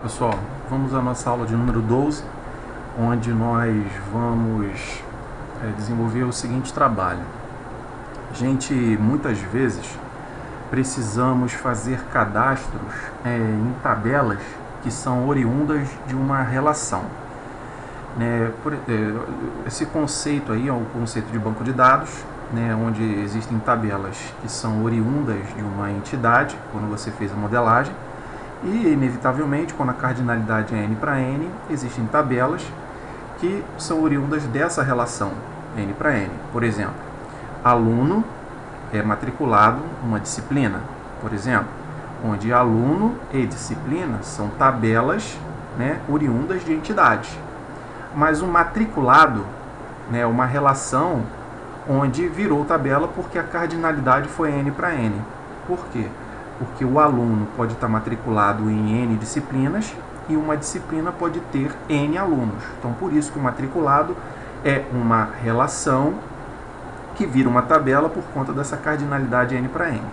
Pessoal, vamos à nossa aula de número 12, onde nós vamos desenvolver o seguinte trabalho. Gente, muitas vezes precisamos fazer cadastros em tabelas que são oriundas de uma relação. Esse conceito aí é o conceito de banco de dados, onde existem tabelas que são oriundas de uma entidade, quando você fez a modelagem, e, inevitavelmente, quando a cardinalidade é n para n, existem tabelas que são oriundas dessa relação, n para n. Por exemplo, aluno é matriculado numa disciplina, por exemplo, onde aluno e disciplina são tabelas oriundas de entidades. Mas o matriculado é uma relação onde virou tabela porque a cardinalidade foi n para n. Por quê? Porque o aluno pode estar matriculado em N disciplinas e uma disciplina pode ter N alunos. Então, por isso que o matriculado é uma relação que vira uma tabela por conta dessa cardinalidade N para N.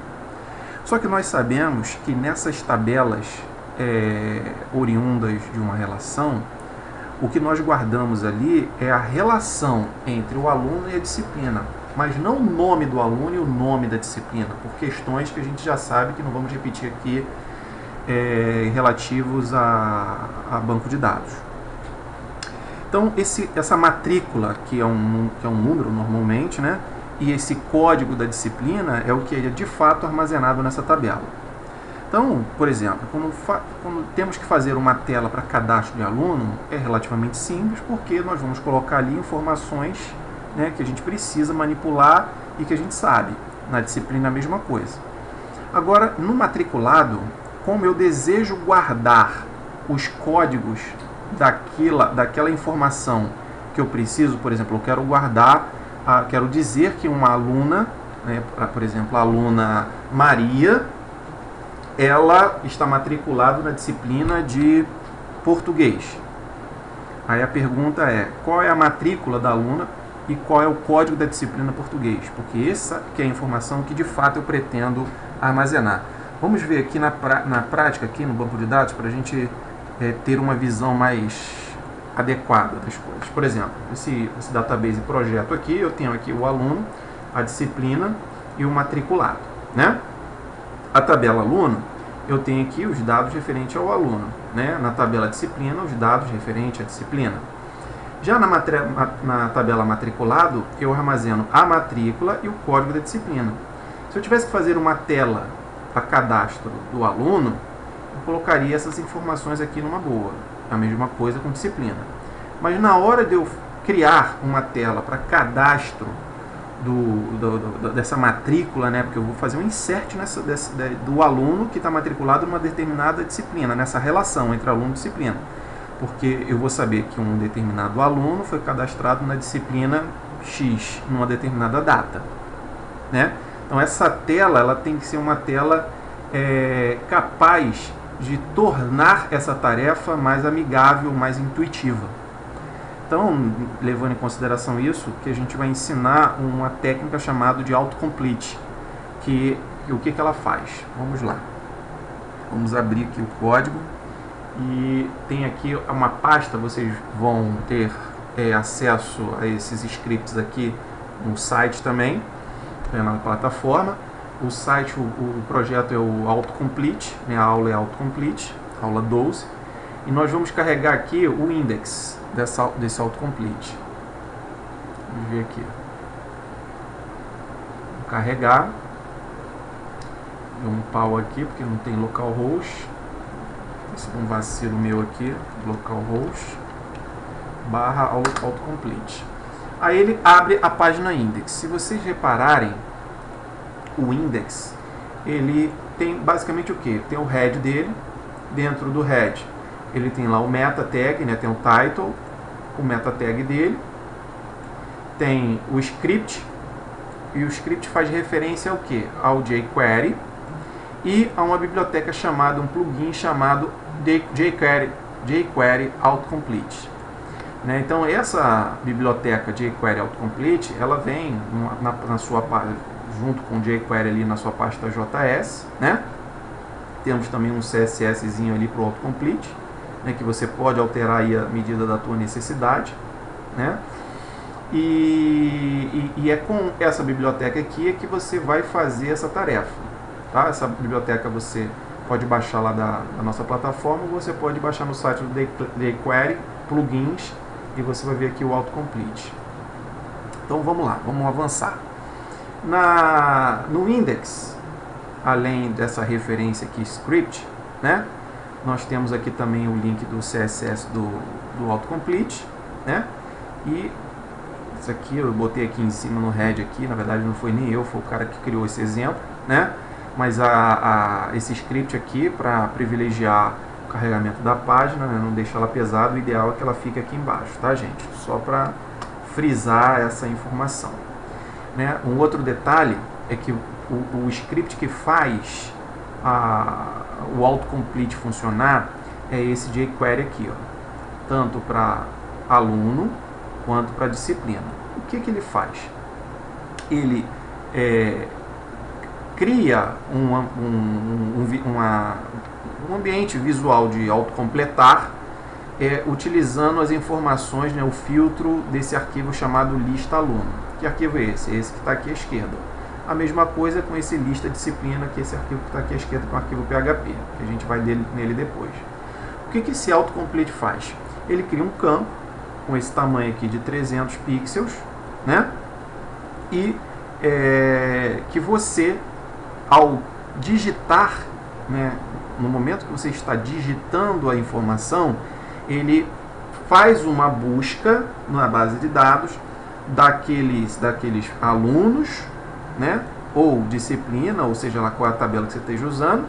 Só que nós sabemos que nessas tabelas oriundas de uma relação, o que nós guardamos ali é a relação entre o aluno e a disciplina, mas não o nome do aluno e o nome da disciplina, por questões que a gente já sabe que não vamos repetir aqui relativos a banco de dados. Então, essa matrícula, que é um número normalmente, e esse código da disciplina é o que é de fato armazenado nessa tabela. Então, por exemplo, quando temos que fazer uma tela para cadastro de aluno, é relativamente simples, porque nós vamos colocar ali informações que a gente precisa manipular e que a gente sabe. Na disciplina a mesma coisa. Agora, no matriculado, como eu desejo guardar os códigos daquela informação que eu preciso, por exemplo, eu quero guardar, quero dizer que uma aluna, por exemplo, a aluna Maria, ela está matriculada na disciplina de português. Aí a pergunta é, qual é a matrícula da aluna e qual é o código da disciplina português? Porque essa que é a informação que de fato eu pretendo armazenar. Vamos ver aqui na prática, aqui no banco de dados, para a gente ter uma visão mais adequada das coisas. Por exemplo, esse database projeto aqui, eu tenho aqui o aluno, a disciplina e o matriculado. A tabela aluno, eu tenho aqui os dados referentes ao aluno. Na tabela disciplina, os dados referentes à disciplina. Já na tabela matriculado, eu armazeno a matrícula e o código da disciplina. Se eu tivesse que fazer uma tela para cadastro do aluno, eu colocaria essas informações aqui numa boa. A mesma coisa com disciplina. Mas na hora de eu criar uma tela para cadastro dessa matrícula, porque eu vou fazer um insert do aluno que está matriculado numa determinada disciplina, nessa relação entre aluno e disciplina. Porque eu vou saber que um determinado aluno foi cadastrado na disciplina X, numa determinada data. Então, essa tela ela tem que ser uma tela capaz de tornar essa tarefa mais amigável, mais intuitiva. Então, levando em consideração isso, que a gente vai ensinar uma técnica chamada de autocomplete, o que ela faz? Vamos lá. Vamos abrir aqui o código. E tem aqui uma pasta, vocês vão ter acesso a esses scripts aqui no site também, na plataforma. O site, o projeto é o Autocomplete, a aula é Autocomplete, aula 12. E nós vamos carregar aqui o index desse Autocomplete. Vamos ver aqui. Vou carregar. Deu um pau aqui, porque não tem localhost. Esse é um vacilo meu aqui, localhost / autocomplete. Aí ele abre a página index. Se vocês repararem, o index, ele tem basicamente o que? Tem o head dele, dentro do head ele tem lá o meta tag, tem o title, o meta tag dele, tem o script, e o script faz referência ao que? Ao jQuery, e a uma biblioteca chamada, um plugin chamado jQuery Autocomplete. Então essa biblioteca jQuery Autocomplete, ela vem na sua junto com o jQuery ali na sua pasta JS, Temos também um CSSzinho ali para o autocomplete. né, que você pode alterar aí à medida da tua necessidade, né? E é com essa biblioteca aqui é que você vai fazer essa tarefa, tá? Essa biblioteca você pode baixar lá da nossa plataforma, ou você pode baixar no site do jQuery, plugins, e você vai ver aqui o autocomplete. Então vamos lá, vamos avançar. No index, além dessa referência aqui, script, né? Nós temos aqui também o link do CSS do autocomplete, né? E isso aqui eu botei aqui em cima no head aqui, na verdade não foi nem eu, foi o cara que criou esse exemplo, né? Mas esse script aqui, para privilegiar o carregamento da página, né? Não deixar ela pesada, o ideal é que ela fique aqui embaixo, tá, gente? Só para frisar essa informação, né? Um outro detalhe é que o script que faz o autocomplete funcionar é esse jQuery aqui, ó, tanto para aluno quanto para disciplina. O que ele faz? Ele cria um ambiente visual de autocompletar, utilizando as informações, né, o filtro desse arquivo chamado lista aluno. Que arquivo é esse? Esse que está aqui à esquerda. A mesma coisa com esse lista disciplina, que é esse arquivo que está aqui à esquerda, com o arquivo PHP, que a gente vai nele depois. O que esse autocomplete faz? Ele cria um campo com esse tamanho aqui de 300 pixels, né? E que você, ao digitar, né, no momento que você está digitando a informação, ele faz uma busca na base de dados daqueles alunos, né, ou disciplina, ou seja lá qual é a tabela que você esteja usando,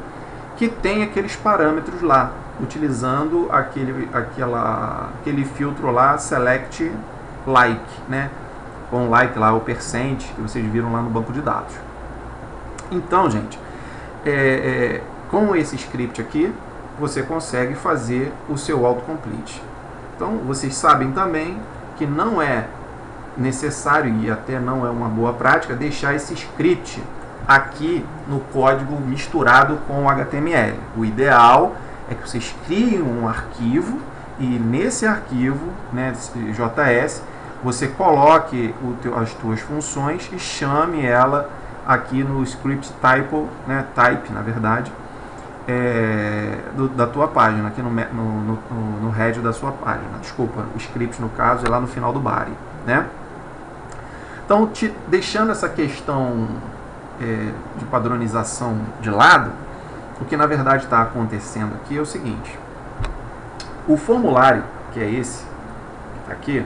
que tem aqueles parâmetros lá, utilizando aquele filtro lá, select like, né, com like lá, o percent, que vocês viram lá no banco de dados. Então, gente, com esse script aqui, você consegue fazer o seu autocomplete. Então, vocês sabem também que não é necessário, e até não é uma boa prática, deixar esse script aqui no código misturado com o HTML. O ideal é que vocês criem um arquivo e nesse arquivo, né, JS, você coloque as suas funções e chame ela aqui no script type, né, na verdade, da tua página, aqui no head da sua página. Desculpa, o script no caso é lá no final do body, né? Então, deixando essa questão de padronização de lado, o que na verdade está acontecendo aqui é o seguinte: o formulário, que é esse que está aqui,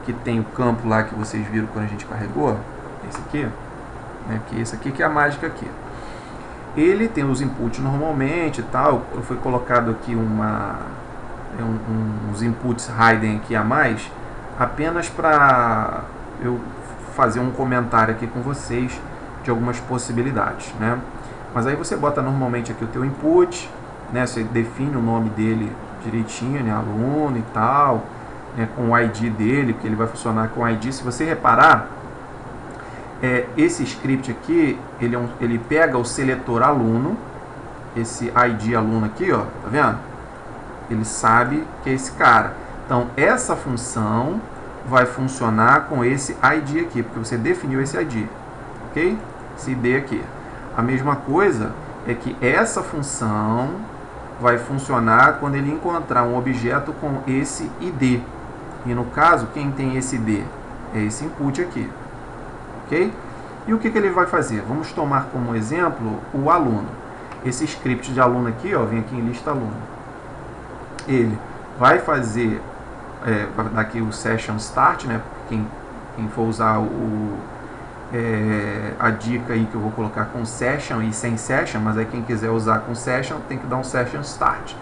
que tem o campo lá que vocês viram quando a gente carregou, esse aqui, né, que esse aqui que é a mágica aqui. Ele tem os inputs normalmente e tal, foi colocado aqui uns inputs hidden aqui a mais, apenas para eu fazer um comentário aqui com vocês de algumas possibilidades, né? Mas aí você bota normalmente aqui o teu input, né? Você define o nome dele direitinho, né? Aluno e tal, né? Com o ID dele, porque ele vai funcionar com o ID. Se você reparar, esse script aqui, ele pega o seletor aluno, esse ID aluno aqui, ó, tá vendo? Ele sabe que é esse cara. Então, essa função vai funcionar com esse ID aqui, porque você definiu esse ID, ok? Esse ID aqui. A mesma coisa é que essa função vai funcionar quando ele encontrar um objeto com esse ID. E no caso, quem tem esse ID? É esse input aqui, ok? E o que ele vai fazer? Vamos tomar como exemplo o aluno. Esse script de aluno aqui, ó, vem aqui em lista aluno. Ele vai fazer, vai dar aqui o session start, né? Quem for usar a dica aí que eu vou colocar com session e sem session, mas aí quem quiser usar com session tem que dar um session start.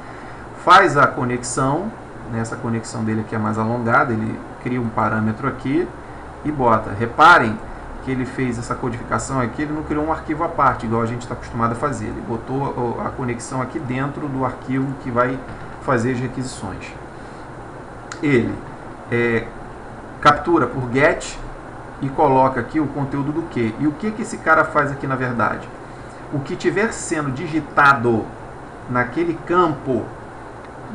Faz a conexão, né? Essa conexão dele aqui é mais alongada, ele cria um parâmetro aqui e bota. Reparem que ele fez essa codificação aqui, ele não criou um arquivo à parte, igual a gente está acostumado a fazer. Ele botou a conexão aqui dentro do arquivo que vai fazer as requisições. Ele captura por get e coloca aqui o conteúdo do que. E o que esse cara faz aqui na verdade? O que tiver sendo digitado naquele campo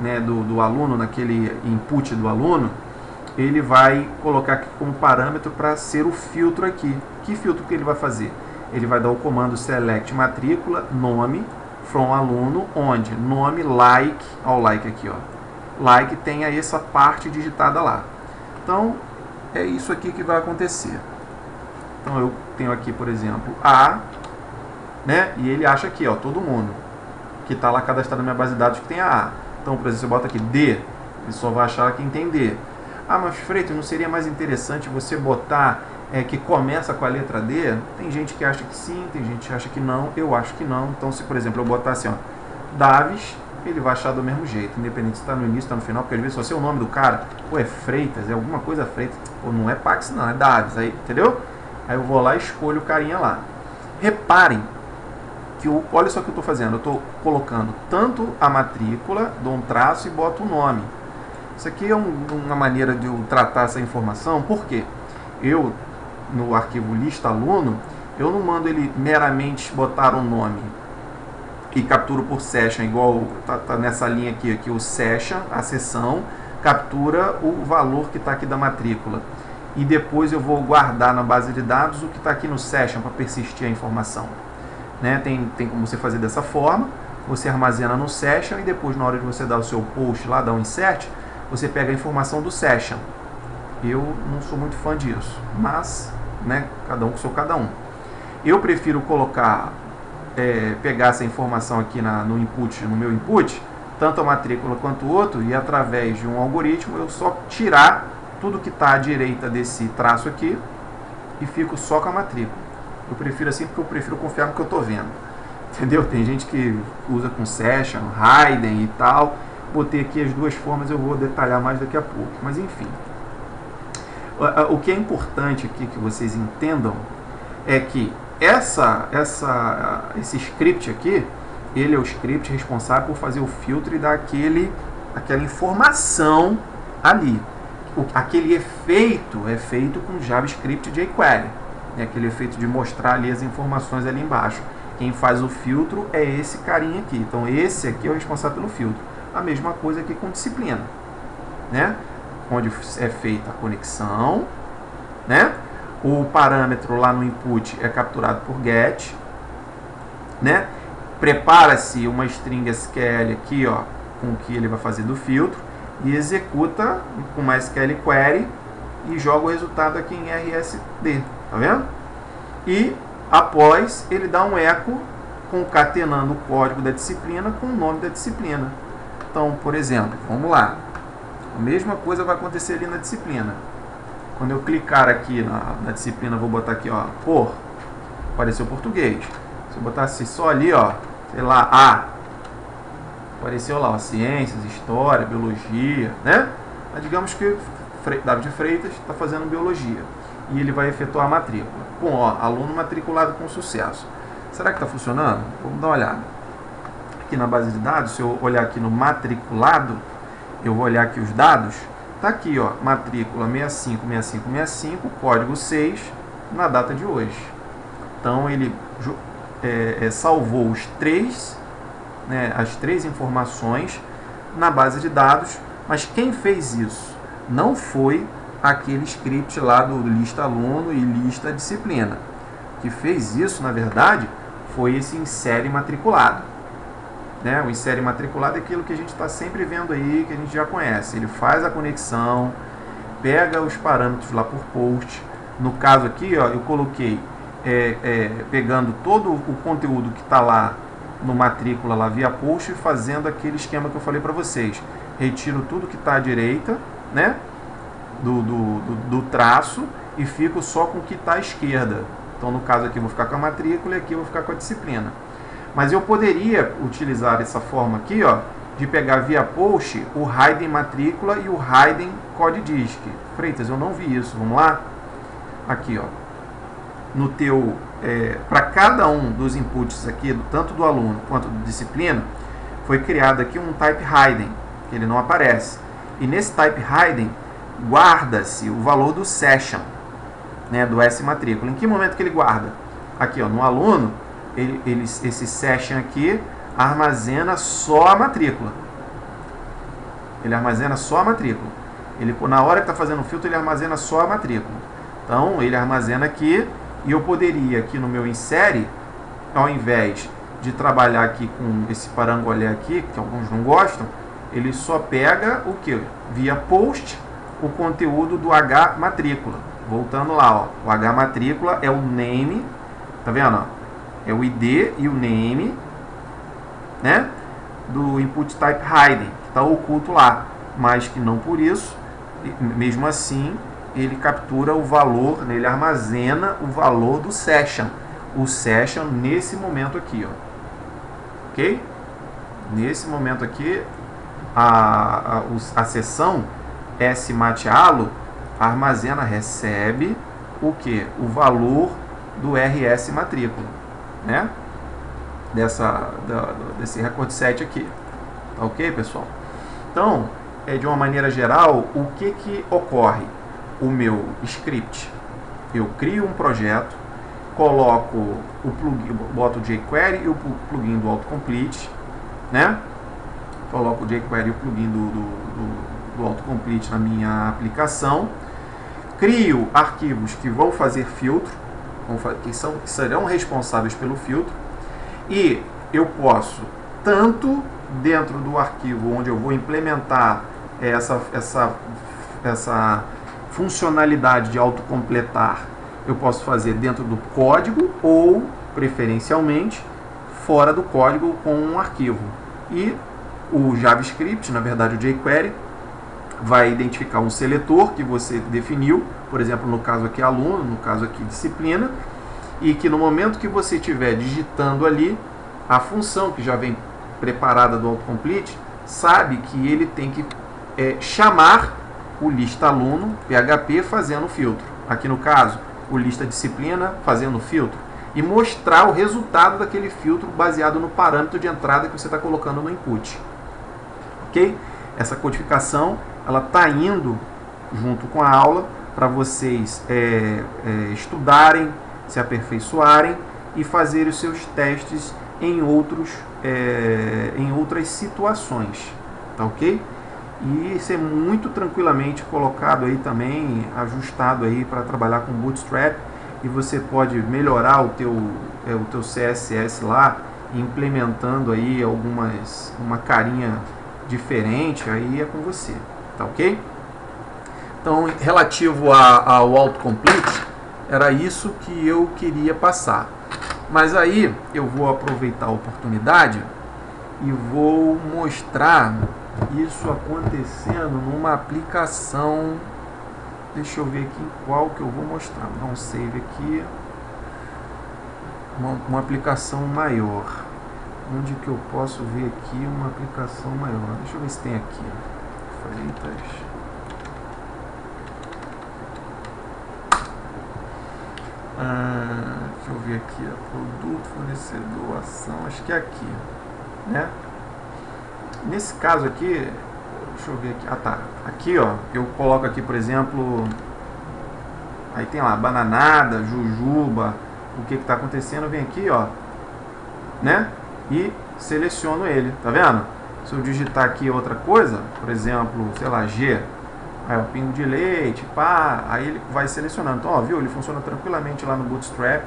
né, do aluno, naquele input do aluno, ele vai colocar aqui como parâmetro para ser o filtro aqui. Que filtro que ele vai fazer? Ele vai dar o comando select matrícula, nome, from aluno, onde nome, like, ó o like aqui, ó. Like tem aí essa parte digitada lá. Então, é isso aqui que vai acontecer. Então, eu tenho aqui, por exemplo, A, né? E ele acha aqui, ó, todo mundo que está lá cadastrado na minha base de dados que tem a A. Então, por exemplo, eu boto aqui D, ele só vai achar quem tem D. Ah, mas Freitas, não seria mais interessante você botar que começa com a letra D? Tem gente que acha que sim, tem gente que acha que não, eu acho que não. Então, se, por exemplo, eu botar assim, ó, Davis, ele vai achar do mesmo jeito, independente se está no início, está no final, porque às vezes só sei o nome do cara, ou é Freitas, é alguma coisa Freitas, ou não é Pax, não, é Davis, aí, entendeu? Aí eu vou lá e escolho o carinha lá. Reparem que olha só o que eu estou fazendo, eu estou colocando tanto a matrícula, dou um traço e boto o nome. Isso aqui é uma maneira de eu tratar essa informação, porque eu, no arquivo lista aluno, eu não mando ele meramente botar um nome e capturo por session, igual tá nessa linha aqui, o session, a sessão, captura o valor que está aqui da matrícula. E depois eu vou guardar na base de dados o que está aqui no session para persistir a informação. Né? Tem como você fazer dessa forma, você armazena no session e depois na hora de você dar o seu post lá, dar um insert, você pega a informação do session. Eu não sou muito fã disso, mas, né, cada um com seu cada um. Eu prefiro colocar, pegar essa informação aqui no input, no meu input, tanto a matrícula quanto o outro, e através de um algoritmo eu só tirar tudo que está à direita desse traço aqui e fico só com a matrícula. Eu prefiro assim porque eu prefiro confiar no que eu estou vendo. Entendeu? Tem gente que usa com session, hidden e tal. Botei aqui as duas formas, eu vou detalhar mais daqui a pouco. Mas enfim. O que é importante aqui que vocês entendam é que esse script aqui, ele é o script responsável por fazer o filtro e dar aquela informação ali. Aquele efeito é feito com JavaScript jQuery. É aquele efeito de mostrar ali as informações ali embaixo. Quem faz o filtro é esse carinha aqui. Então esse aqui é o responsável pelo filtro. A mesma coisa aqui com disciplina, né? Onde é feita a conexão, né? O parâmetro lá no input é capturado por get, né? Prepara-se uma string SQL aqui, ó, com o que ele vai fazer do filtro e executa com uma SQL query e joga o resultado aqui em RSD, tá vendo? E após ele dá um eco concatenando o código da disciplina com o nome da disciplina. Então, por exemplo, vamos lá. A mesma coisa vai acontecer ali na disciplina. Quando eu clicar aqui na disciplina, vou botar aqui, ó, cor, apareceu português. Se eu botasse só ali, ó, sei lá, A, apareceu lá, ó, ciências, história, biologia, né? Mas digamos que David Freitas está fazendo biologia e ele vai efetuar a matrícula. Bom, ó, aluno matriculado com sucesso. Será que está funcionando? Vamos dar uma olhada. Aqui na base de dados, se eu olhar aqui no matriculado, eu vou olhar aqui os dados, tá aqui, ó, matrícula 656565, código 6, na data de hoje. Então ele salvou os três, né, as três informações na base de dados, mas quem fez isso não foi aquele script lá do lista aluno e lista disciplina. O que fez isso, na verdade, foi esse insere matriculado. Né? O insere matriculado é aquilo que a gente está sempre vendo aí, que a gente já conhece. Ele faz a conexão, pega os parâmetros lá por post. No caso aqui, ó, eu coloquei pegando todo o conteúdo que está lá no matrícula lá via post e fazendo aquele esquema que eu falei para vocês. Retiro tudo que está à direita, né, do traço e fico só com o que está à esquerda. Então, no caso aqui, eu vou ficar com a matrícula e aqui eu vou ficar com a disciplina. Mas eu poderia utilizar essa forma aqui, ó, de pegar via post o hidden matrícula e o hidden code disk. Freitas, eu não vi isso. Vamos lá? Aqui, ó. No teu, para cada um dos inputs aqui, tanto do aluno quanto da disciplina, foi criado aqui um type hidden, que ele não aparece. E nesse type hidden guarda-se o valor do session, né, do S matrícula. Em que momento que ele guarda? Aqui, ó, no aluno, esse session aqui armazena só a matrícula. Ele armazena só a matrícula. Ele, na hora que está fazendo o filtro, ele armazena só a matrícula. Então, ele armazena aqui, e eu poderia, aqui no meu insere, ao invés de trabalhar aqui com esse parangolé aqui, que alguns não gostam, ele só pega o que? Via post, o conteúdo do H matrícula. Voltando lá, ó, o H matrícula é o name, tá vendo? Ó? É o ID e o name, né? Do input type hiding, que está oculto lá, mas que não por isso, mesmo assim, ele captura o valor, ele armazena o valor do session. O session nesse momento aqui, ó. Ok? Nesse momento aqui, a sessão SMAT-ALO armazena, recebe o que? O valor do RS matrícula, né? Desse record set aqui. Tá ok, pessoal? Então, de uma maneira geral, o que ocorre? O meu script, eu crio um projeto, coloco o plugin, boto o jQuery e o plugin do autocomplete, né? Coloco o jQuery e o plugin do autocomplete na minha aplicação, crio arquivos que vão fazer filtro, que serão responsáveis pelo filtro, e eu posso, tanto dentro do arquivo onde eu vou implementar essa funcionalidade de autocompletar, eu posso fazer dentro do código ou, preferencialmente, fora do código com um arquivo. E o JavaScript, na verdade o jQuery, vai identificar um seletor que você definiu, por exemplo, no caso aqui aluno, no caso aqui disciplina, e que no momento que você estiver digitando ali, a função que já vem preparada do autocomplete, sabe que ele tem que chamar o lista aluno, PHP, fazendo o filtro. Aqui no caso, o lista disciplina fazendo o filtro. E mostrar o resultado daquele filtro baseado no parâmetro de entrada que você está colocando no input. Ok? Essa codificação, ela está indo junto com a aula para vocês estudarem, se aperfeiçoarem e fazerem os seus testes em outras situações. Tá ok? E ser muito tranquilamente colocado aí também, ajustado aí para trabalhar com Bootstrap, e você pode melhorar o teu CSS lá, implementando aí uma carinha diferente, aí é com você, tá ok? Então, relativo ao autocomplete, era isso que eu queria passar. Mas aí eu vou aproveitar a oportunidade e vou mostrar isso acontecendo numa aplicação. Deixa eu ver aqui qual que eu vou mostrar. Vou dar um save aqui. Uma aplicação maior. Onde que eu posso ver aqui uma aplicação maior? Deixa eu ver se tem aqui. Freitas. Deixa eu ver aqui. Produto, fornecedor, ação. Acho que é aqui, né? Nesse caso aqui, deixa eu ver aqui. Ah, tá. Aqui, ó, eu coloco aqui, por exemplo, aí tem lá, bananada, jujuba, o que está acontecendo, vem aqui, ó, né? E seleciono ele, tá vendo? Se eu digitar aqui outra coisa, por exemplo, sei lá, G, aí ó, pingo de leite, pá, aí ele vai selecionando. Então, ó, viu? Ele funciona tranquilamente lá no Bootstrap,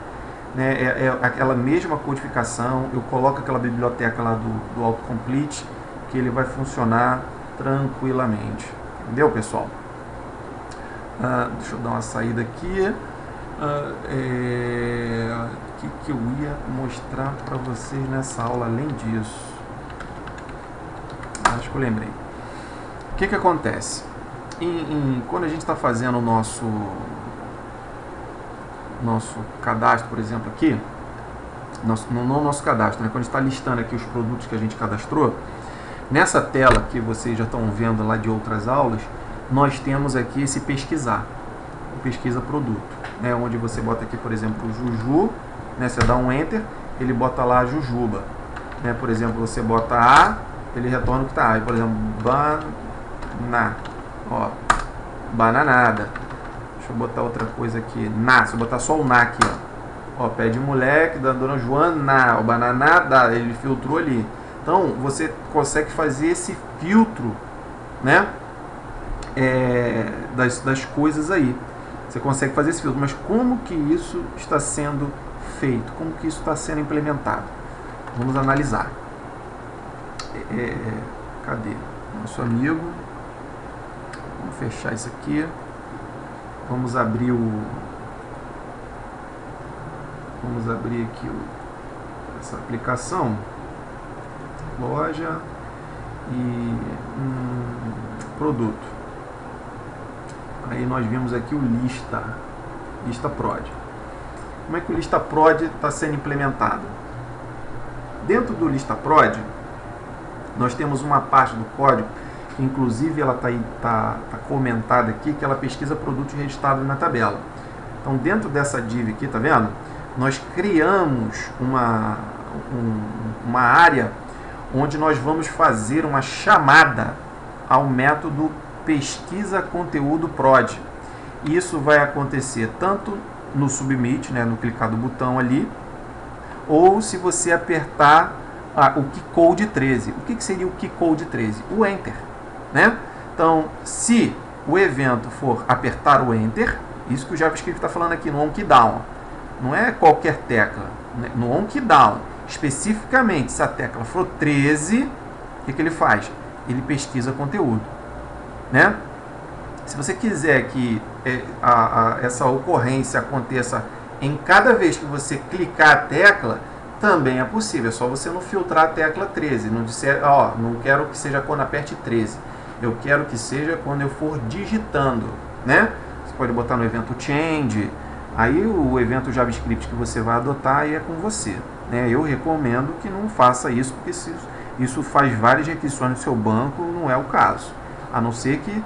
né? É aquela mesma codificação, eu coloco aquela biblioteca lá do autocomplete, que ele vai funcionar tranquilamente. Entendeu, pessoal? Deixa eu dar uma saída aqui. O que eu ia mostrar para vocês nessa aula além disso? Acho que eu lembrei. O que acontece? Quando a gente está fazendo o nosso cadastro, por exemplo, aqui, não nosso cadastro, né? Quando a gente está listando aqui os produtos que a gente cadastrou, nessa tela que vocês já estão vendo lá de outras aulas, nós temos aqui esse pesquisar, o pesquisa produto, né? Onde você bota aqui, por exemplo, o Juju, né? Você dá um Enter, ele bota lá a Jujuba, né? Por exemplo, você bota A, ele retorna o que está. Por exemplo, ó, bananada. Deixa eu botar outra coisa aqui, se eu botar só o na aqui, ó, pé de moleque, da dona Joana, o bananada, ele filtrou ali. Então, você consegue fazer esse filtro né, das coisas aí. Você consegue fazer esse filtro, mas como que isso está sendo feito? Como que isso está sendo implementado? Vamos analisar. Cadê? Nosso amigo. Vamos fechar isso aqui. Vamos abrir aqui essa aplicação. Loja e produto. Aí nós vimos aqui o lista prod. Como é que o lista prod está sendo implementado? Dentro do lista prod, nós temos uma parte do código que inclusive ela tá comentada aqui, que ela pesquisa produtos registrados na tabela. Então dentro dessa div aqui, tá vendo? Nós criamos uma área onde nós vamos fazer uma chamada ao método pesquisa conteúdo prod. Isso vai acontecer tanto no submit, né, no clicar do botão ali, ou se você apertar o keycode 13. O que seria o keycode 13? O enter, né? Então, se o evento for apertar o enter, isso que o JavaScript está falando aqui no onKeyDown, não é qualquer tecla, né? No onKeyDown, especificamente, se a tecla for 13, o que ele faz? Ele pesquisa conteúdo, né? Se você quiser que essa ocorrência aconteça em cada vez que você clicar a tecla, também é possível. É só você não filtrar a tecla 13. Não disser, não quero que seja quando aperte 13. Eu quero que seja quando eu for digitando, né? Você pode botar no evento change. Aí o evento JavaScript que você vai adotar aí é com você, né? Eu recomendo que não faça isso, porque isso faz várias requisições no seu banco, não é o caso. A não ser que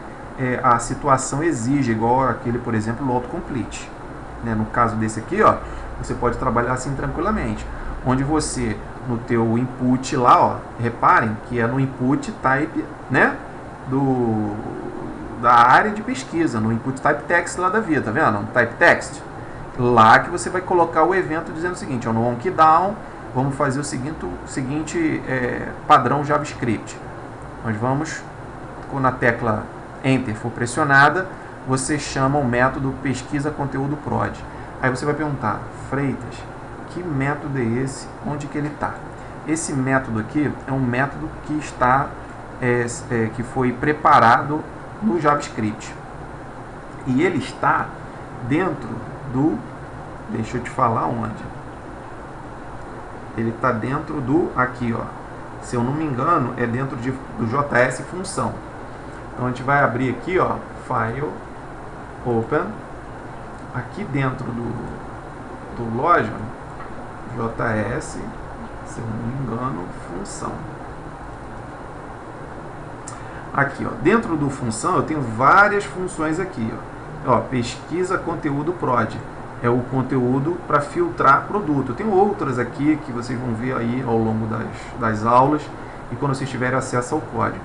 a situação exige, igual aquele, por exemplo, o autocomplete, né? No caso desse aqui, você pode trabalhar assim tranquilamente, onde você, no teu input lá, reparem que é no input type, né, da área de pesquisa, no input type text lá da via, tá vendo? No type text, lá que você vai colocar o evento dizendo o seguinte, no onKeyDown, vamos fazer o seguinte padrão JavaScript. Nós vamos, quando a tecla Enter for pressionada, você chama o método pesquisa conteúdo prod. Aí você vai perguntar, Freitas, que método é esse? Onde que ele está? Esse método aqui é um método que está que foi preparado no JavaScript. E ele está dentro do... Deixa eu te falar onde. Ele está dentro do... Aqui, se eu não me engano, é dentro do JS função. Então a gente vai abrir aqui, File, Open. Aqui dentro do loja, JS, se eu não me engano, função. Aqui, dentro do função, eu tenho várias funções aqui, pesquisa conteúdo prod. É o conteúdo para filtrar produto. Eu tenho outras aqui que vocês vão ver aí ao longo das aulas e quando vocês tiverem acesso ao código,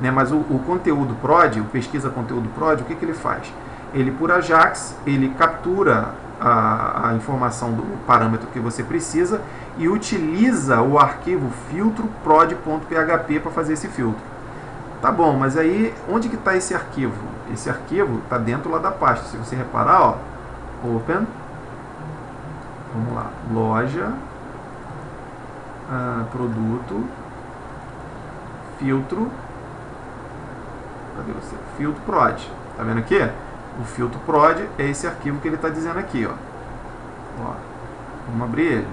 né? Mas o conteúdo prod, o pesquisa conteúdo prod, o que ele faz? Ele, por Ajax, ele captura a informação do parâmetro que você precisa e utiliza o arquivo filtro prod.php para fazer esse filtro. Tá bom, mas aí onde que está esse arquivo? Esse arquivo está dentro lá da pasta. Se você reparar, Open, vamos lá, loja, produto, filtro, cadê você? Filtro prod. Tá vendo aqui? O filtro prod é esse arquivo que ele está dizendo aqui, Vamos abrir ele.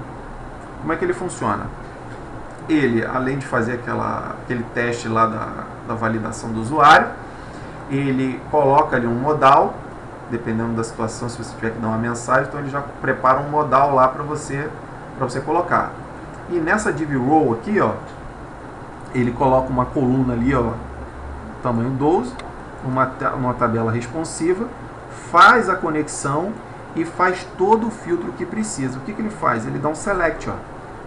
Como é que ele funciona? Ele, além de fazer aquele teste lá da validação do usuário, ele coloca ali um modal, dependendo da situação, se você tiver que dar uma mensagem, então ele já prepara um modal lá para você colocar. E nessa div row aqui, ele coloca uma coluna ali, tamanho 12, uma tabela responsiva, faz a conexão e faz todo o filtro que precisa. O que ele faz? Ele dá um select,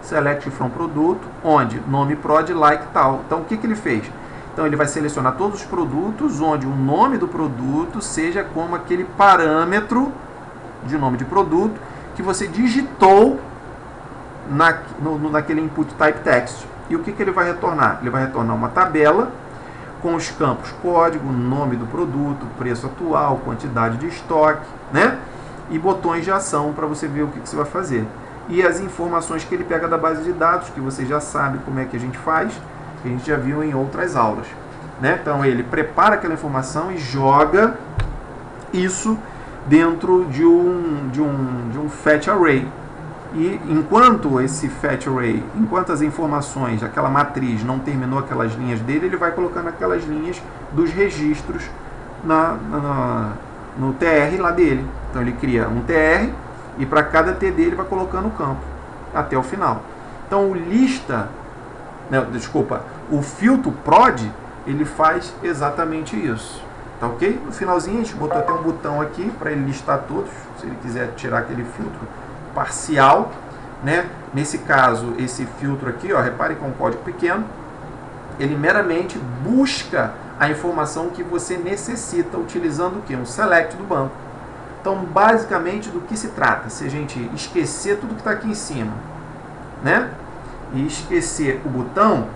select from produto, onde nome prod like tal. Então o que ele fez? Então ele vai selecionar todos os produtos onde o nome do produto seja como aquele parâmetro de nome de produto que você digitou naquele input type text. E o que ele vai retornar? Ele vai retornar uma tabela com os campos código, nome do produto, preço atual, quantidade de estoque, né? E botões de ação para você ver o que você vai fazer. E as informações que ele pega da base de dados, que você já sabe como é que a gente faz, que a gente já viu em outras aulas, né? Então ele prepara aquela informação e joga isso dentro de um fetch array. E enquanto esse fetch array, enquanto as informações, aquela matriz não terminou aquelas linhas dele, ele vai colocando aquelas linhas dos registros no TR lá dele. Então ele cria um TR e para cada TD ele vai colocando o campo até o final. Então o lista, o filtro prod, ele faz exatamente isso. Tá ok? No finalzinho a gente botou até um botão aqui para ele listar todos, se ele quiser tirar aquele filtro parcial, né? Nesse caso, esse filtro aqui, ó, repare com um código pequeno, ele meramente busca a informação que você necessita utilizando o quê? Um select do banco. Então, basicamente, do que se trata? Se a gente esquecer tudo que está aqui em cima, né? E esquecer o botão,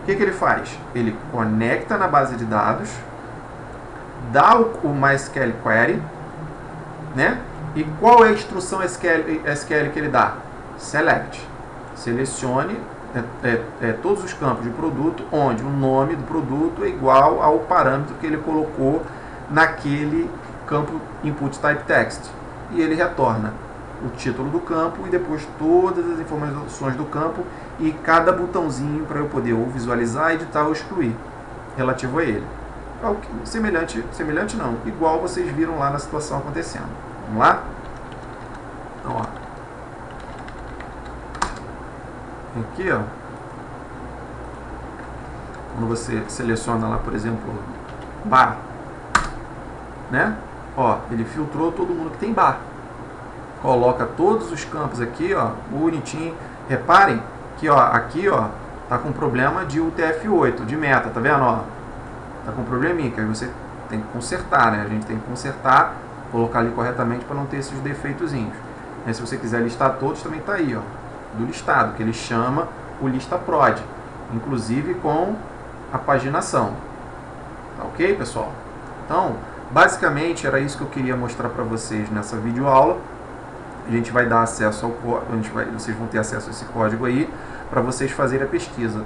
o que ele faz? Ele conecta na base de dados, dá o MySQL Query, né? E qual é a instrução SQL que ele dá? Select. Selecione todos os campos de produto onde o nome do produto é igual ao parâmetro que ele colocou naquele campo input type text. E ele retorna o título do campo e depois todas as informações do campo e cada botãozinho para eu poder ou visualizar, editar ou excluir relativo a ele. Semelhante não, igual vocês viram lá na situação acontecendo. Vamos lá? Então, ó. Aqui, ó. Quando você seleciona lá, por exemplo, bar, né? Ó, ele filtrou todo mundo que tem bar. Coloca todos os campos aqui, ó, bonitinho. Reparem que, ó, aqui, ó, tá com problema de UTF-8, de meta, tá vendo, ó? Tá com probleminha, que aí você tem que consertar, né? A gente tem que consertar, colocar ali corretamente para não ter esses defeitozinhos. E se você quiser listar todos, também tá aí, ó, do listado, que ele chama o lista prod, inclusive com a paginação. Tá ok, pessoal? Então, basicamente era isso que eu queria mostrar para vocês nessa videoaula. A gente vai dar acesso ao código, vocês vão ter acesso a esse código aí para vocês fazerem a pesquisa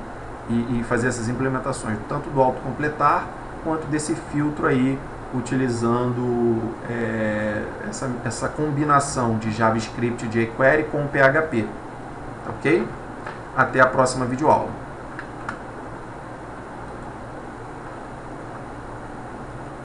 e fazer essas implementações, tanto do autocompletar quanto desse filtro aí, utilizando essa combinação de JavaScript e jQuery com PHP. Ok? Até a próxima videoaula.